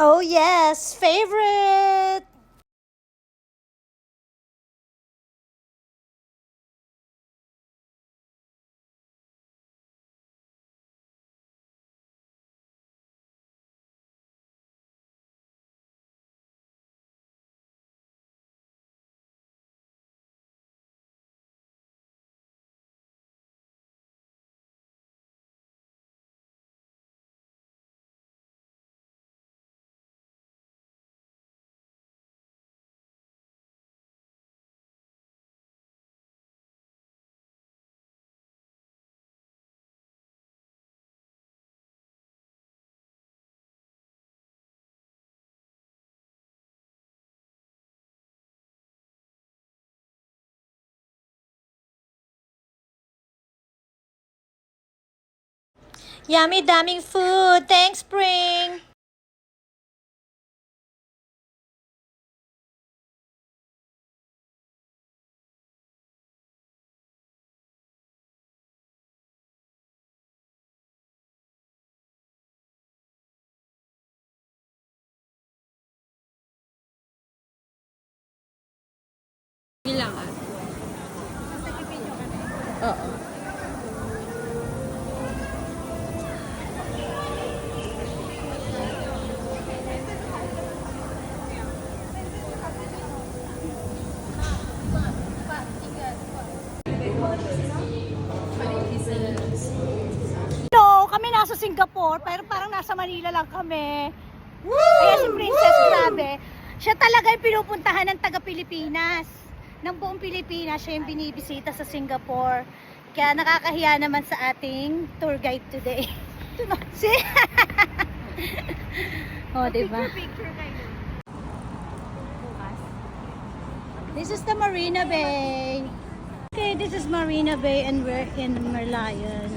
Oh yes, favorite! Yummy, daming food. Thanks, Spring. Ilang ah? Oo. No, kami nasa Singapore, pero parang nasa Manila lang kami. Kaya si Princess, grabe. Siya talaga yung pinupuntahan ng taga-Pilipinas. Ng buong Pilipinas, siya yung binibisita sa Singapore. Kaya nakakahiya naman sa ating tour guide today. Si oh, diba? This is the Marina Bay. Okay, this is Marina Bay and we're in Merlion.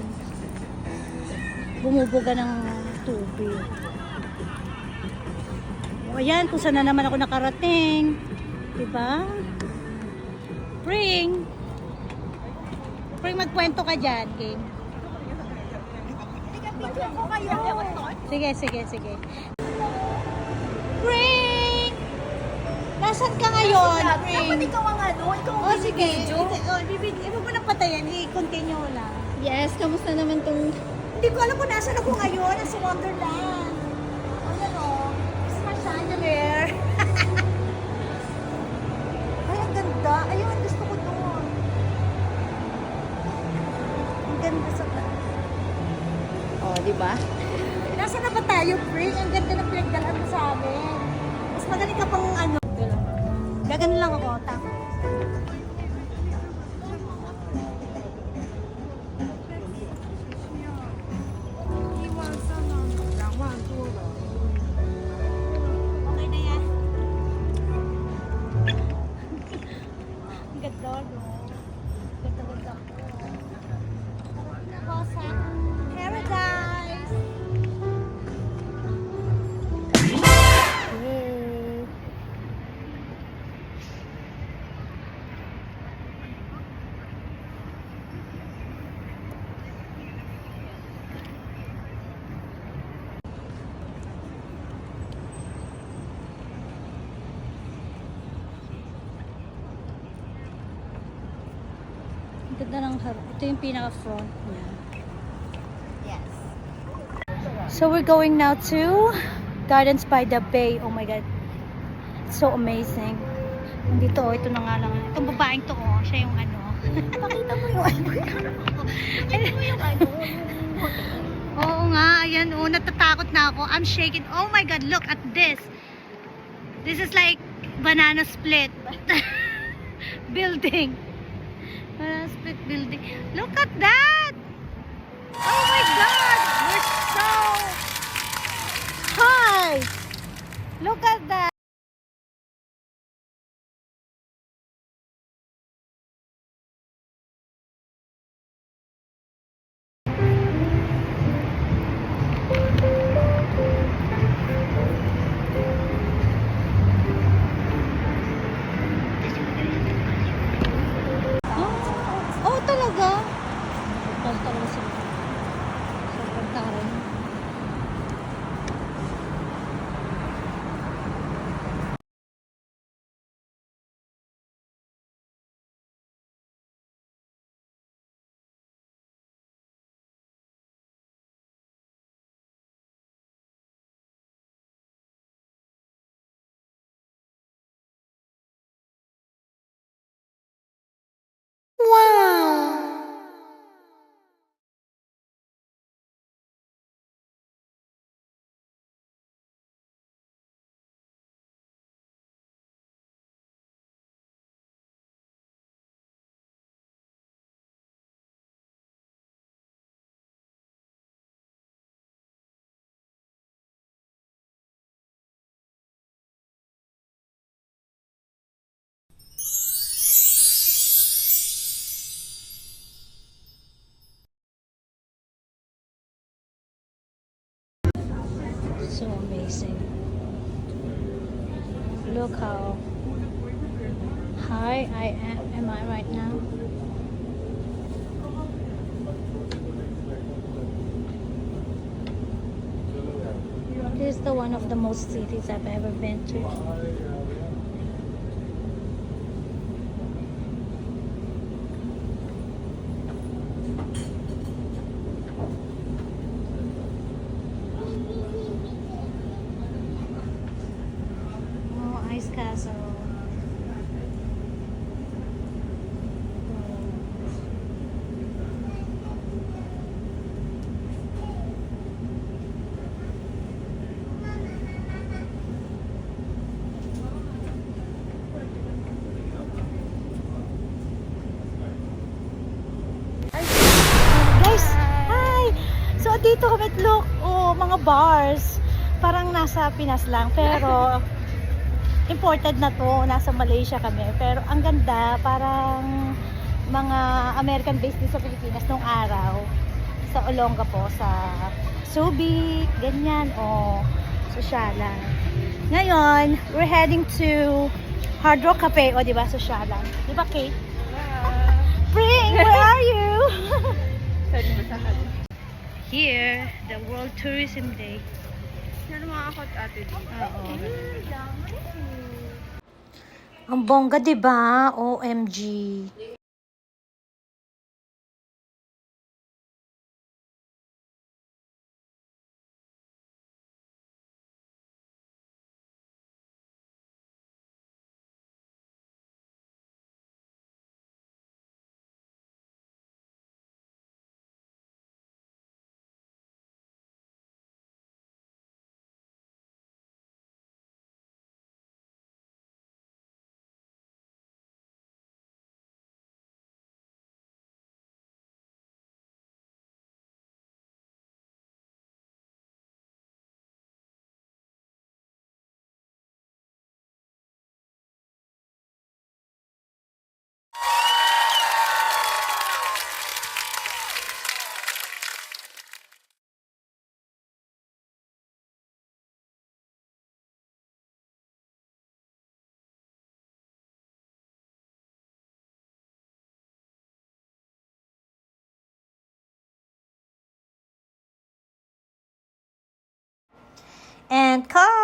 Bumubuga ng tubig. O ayan, kung saan na naman ako nakarating. Diba? Pring! Pring, magkwento ka dyan, King. Sige, sige, sige. Pring! Nasaan ka ngayon, Pring? Dapat ikaw ang ano, ikaw ang Oh, sige. video. Iba mo nang patayan, i-continue mo lang. Yes, kamusta naman tong... Hindi ko alam kung nasaan ako ngayon. Nasa Wonderland. Ayan o. It's my chandelier. Ay, ang ganda. Ayun, gusto ko doon. Ang ganda sa... Oh, di ba? Nasaan na ba tayo, Pring? Ang ganda na pinagdalaan mo sa amin. Mas magaling ka pang ano. Gagano lang ako. Tapos. Okay na yan. Ang ganda, no? Ganda-ganda ko. Ako sa Paradise. Yay. Ang ganda ng harap. Ito yung pinaka-front niya. Yes. So we're going now to Gardens by the Bay. Oh my God. It's so amazing. Nandito, oh, ito na nga lang. Itong babaeng to, oh, siya yung ano. Pakita mo yung ano. Pakita mo yung ano. Oo nga, ayan, oh, natatakot na ako. I'm shaking. Oh my God, look at this. This is like banana split building. Banana split building. Look at that! Oh my God! We're so high! Look at that! Oh, oh talaga? Talaga sila. So, So amazing. Look how high am I right now. This is the one of the most cities I've ever been to. Oh, Ice Castle. Guys, hi! So, dito kami, look, oh, mga bars. Parang nasa Pinas lang, pero imported na to, nasa Malaysia kami. Pero ang ganda, parang mga American based din sa Pilipinas nung araw. Sa Olongapo, sa Subic, ganyan, o Sosyalan. Ngayon, we're heading to Hard Rock Cafe, o diba, Sosyalan. Diba, Kate? Spring, where are you? Here, the World Tourism Day. Ano mga akot ate dito? Oo. Ang bongga, diba? OMG. And cut!